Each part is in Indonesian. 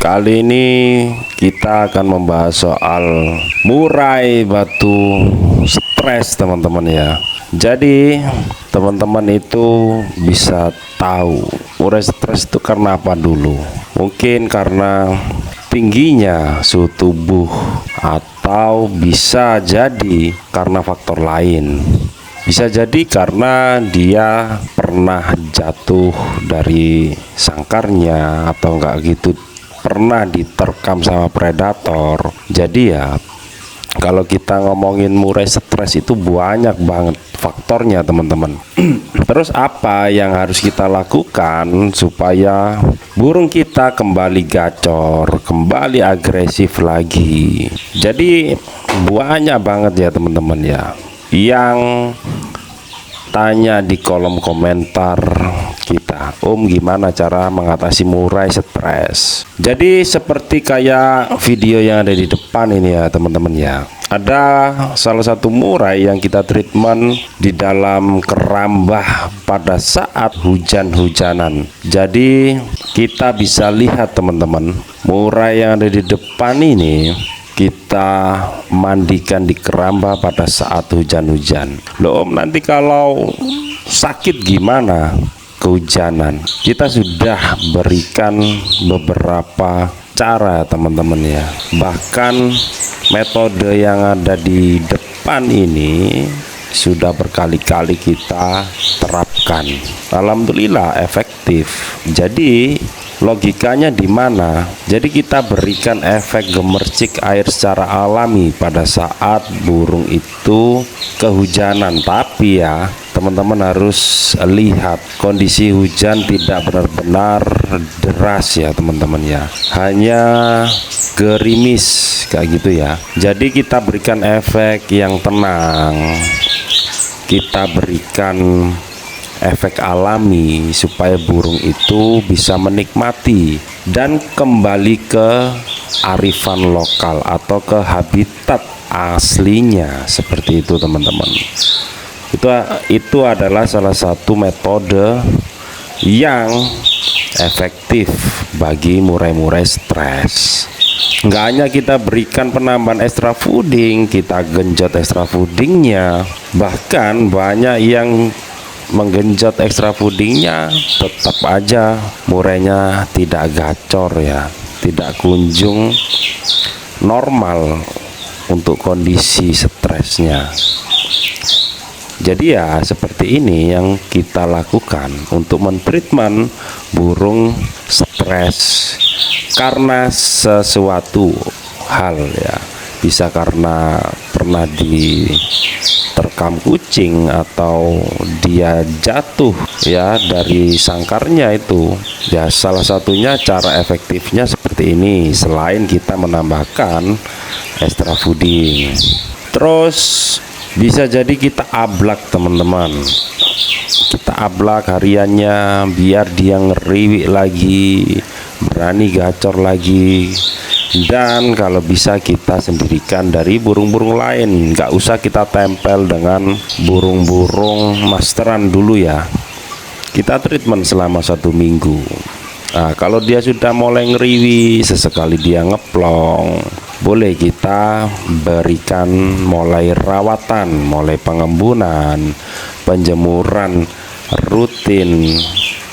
Kali ini kita akan membahas soal murai batu stres teman-teman ya. Jadi teman-teman itu bisa tahu murai stres itu karena apa dulu. Mungkin karena tingginya suhu tubuh, atau bisa jadi karena faktor lain. Bisa jadi karena dia pernah jatuh dari sangkarnya, atau enggak gitu pernah diterkam sama predator. Jadi ya kalau kita ngomongin murai stres itu banyak banget faktornya teman-teman. Terus apa yang harus kita lakukan supaya burung kita kembali gacor, kembali agresif lagi? Jadi banyak banget ya teman-teman ya yang tanya di kolom komentar kita, gimana cara mengatasi murai stres? Jadi seperti kayak video yang ada di depan ini ya teman-teman ya, ada salah satu murai yang kita treatment di dalam kerambah pada saat hujan-hujanan. Jadi kita bisa lihat teman-teman, murai yang ada di depan ini kita mandikan di keramba pada saat hujan-hujan. Loh nanti kalau sakit gimana kehujanan? Kita sudah berikan beberapa cara teman-teman ya. Bahkan metode yang ada di depan ini sudah berkali-kali kita terapkan. Alhamdulillah efektif. Jadi logikanya di mana? Jadi kita berikan efek gemercik air secara alami pada saat burung itu kehujanan. Tapi ya teman-teman harus lihat kondisi hujan tidak benar-benar deras ya teman-teman ya, hanya gerimis kayak gitu ya. Jadi kita berikan efek yang tenang, kita berikan efek alami supaya burung itu bisa menikmati dan kembali ke arifan lokal atau ke habitat aslinya, seperti itu teman-teman. Itu adalah salah satu metode yang efektif bagi murai-murai stres. Nggak hanya kita berikan penambahan extra fooding, kita genjot extra foodingnya, bahkan banyak yang menggenjot extra foodingnya tetap aja murainya tidak gacor ya, tidak kunjung normal untuk kondisi stresnya. Jadi ya seperti ini yang kita lakukan untuk mentreatment burung stres karena sesuatu hal ya. Bisa karena pernah diterkam kucing, atau dia jatuh ya dari sangkarnya itu ya. Salah satunya cara efektifnya seperti ini, selain kita menambahkan extra fooding. Terus bisa jadi kita ablak teman-teman, kita ablak hariannya biar dia ngeriwik lagi, berani gacor lagi. Dan kalau bisa kita sendirikan dari burung-burung lain, nggak usah kita tempel dengan burung-burung masteran dulu ya. Kita treatment selama 1 minggu. Nah, kalau dia sudah mulai ngeriwi, sesekali dia ngeplong, boleh kita berikan mulai rawatan, mulai pengembunan, penjemuran rutin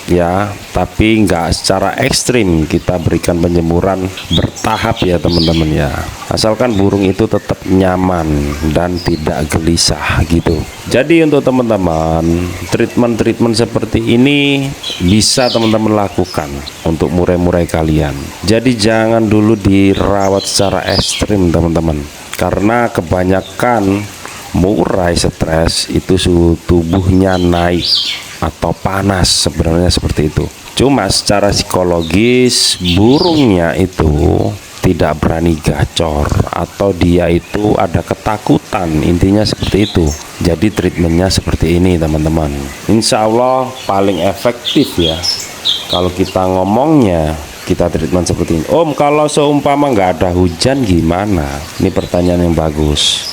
ya, tapi enggak secara ekstrim. Kita berikan penjemuran bertahap ya teman-teman ya, asalkan burung itu tetap nyaman dan tidak gelisah gitu. Jadi untuk teman-teman, treatment seperti ini bisa teman-teman lakukan untuk murai-murai kalian. Jadi jangan dulu dirawat secara ekstrim teman-teman, karena kebanyakan murai stres itu suhu tubuhnya naik atau panas, sebenarnya seperti itu. Cuma secara psikologis burungnya itu tidak berani gacor, atau dia itu ada ketakutan, intinya seperti itu. Jadi treatmentnya seperti ini teman-teman. Insya Allah paling efektif ya kalau kita ngomongnya, kita treatment seperti ini. Kalau seumpama nggak ada hujan gimana? Ini pertanyaan yang bagus.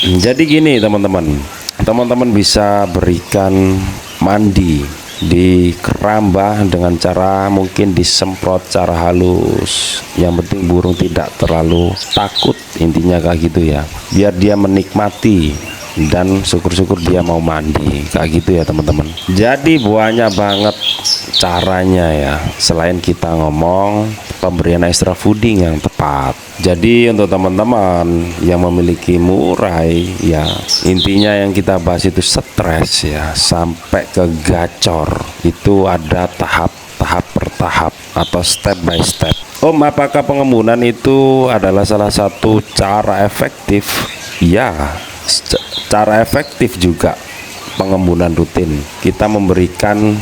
Jadi gini teman-teman bisa berikan mandi dikerambah dengan cara mungkin disemprot cara halus. Yang penting burung tidak terlalu takut, intinya kayak gitu ya, biar dia menikmati dan syukur-syukur dia mau mandi kayak gitu ya teman-teman. Jadi banyak banget caranya ya, selain kita ngomong pemberian extra fooding yang tepat. Jadi untuk teman-teman yang memiliki murai ya, intinya yang kita bahas itu stres ya sampai ke gacor, itu ada tahap per tahap atau step by step. Om, apakah pengembunan itu adalah salah satu cara efektif? Ya, cara efektif juga pengembunan rutin. Kita memberikan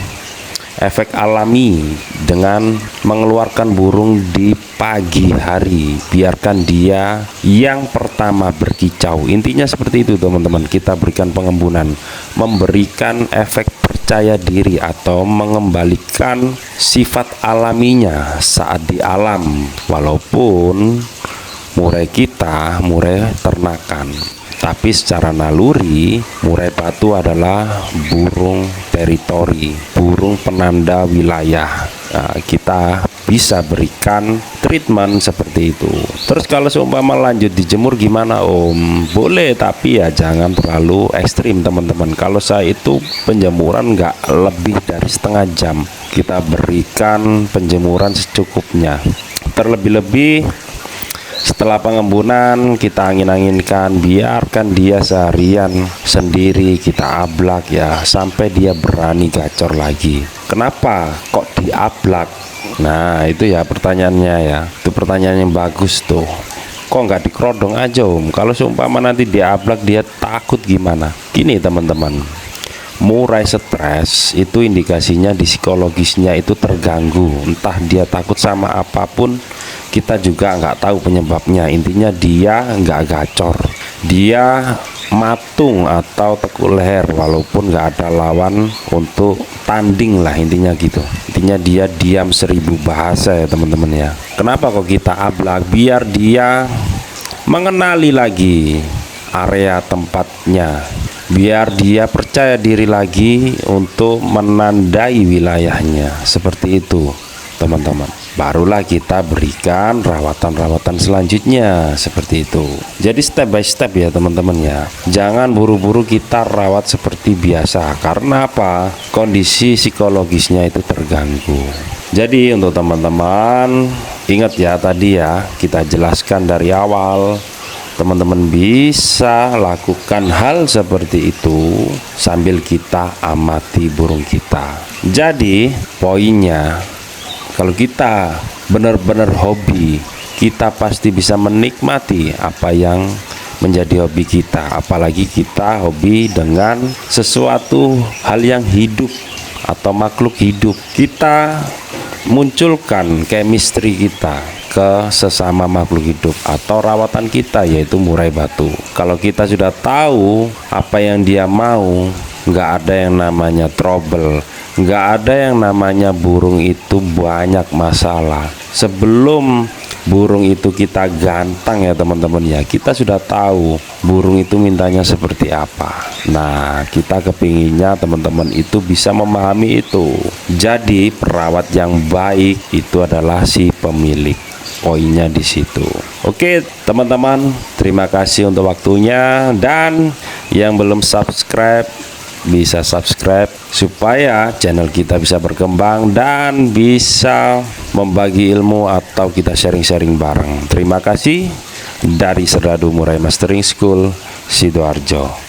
efek alami dengan mengeluarkan burung di pagi hari, biarkan dia yang pertama berkicau. Intinya seperti itu teman-teman. Kita berikan pengembunan, memberikan efek percaya diri atau mengembalikan sifat alaminya saat di alam, walaupun murai kita murai ternakan, tapi secara naluri murai batu adalah burung teritori, burung penanda wilayah. Nah, kita bisa berikan treatment seperti itu. Terus kalau seumpama lanjut dijemur gimana Om? Boleh, tapi ya jangan terlalu ekstrim teman-teman. Kalau saya itu penjemuran nggak lebih dari setengah jam, kita berikan penjemuran secukupnya. Terlebih-lebih setelah pengembunan kita angin-anginkan, biarkan dia seharian sendiri, kita ablak ya sampai dia berani gacor lagi. Kenapa kok diablak? Nah itu ya pertanyaannya ya, itu pertanyaan yang bagus tuh. Kok nggak dikerodong aja Om? Kalau seumpama nanti diablak dia takut gimana? Gini teman-teman, murai stres itu indikasinya di psikologisnya itu terganggu, entah dia takut sama apapun, kita juga nggak tahu penyebabnya. Intinya dia nggak gacor, dia matung atau tekuk leher walaupun nggak ada lawan untuk tanding lah, intinya gitu. Intinya dia diam 1000 bahasa ya teman-teman ya. Kenapa kok kita ablak? Biar dia mengenali lagi area tempatnya, biar dia percaya diri lagi untuk menandai wilayahnya. Seperti itu teman-teman, barulah kita berikan rawatan-rawatan selanjutnya seperti itu. Jadi step by step ya teman-teman ya, jangan buru-buru kita rawat seperti biasa. Karena apa? Kondisi psikologisnya itu terganggu. Jadi untuk teman-teman ingat ya, tadi ya kita jelaskan dari awal, teman-teman bisa lakukan hal seperti itu sambil kita amati burung kita. Jadi poinnya, kalau kita benar-benar hobi, kita pasti bisa menikmati apa yang menjadi hobi kita. Apalagi kita hobi dengan sesuatu hal yang hidup atau makhluk hidup. Kita munculkan chemistry kita ke sesama makhluk hidup atau rawatan kita, yaitu murai batu. Kalau kita sudah tahu apa yang dia mau, nggak ada yang namanya trouble, nggak ada yang namanya burung itu banyak masalah. Sebelum burung itu kita gantang ya teman-teman ya, kita sudah tahu burung itu mintanya seperti apa. Nah kita kepinginnya teman-teman itu bisa memahami itu. Jadi perawat yang baik itu adalah si pemilik. Poinnya di situ. Oke teman-teman, terima kasih untuk waktunya, dan yang belum subscribe bisa subscribe supaya channel kita bisa berkembang dan bisa membagi ilmu atau kita sharing-sharing bareng. Terima kasih dari Serdadu Murai Mastering School Sidoarjo.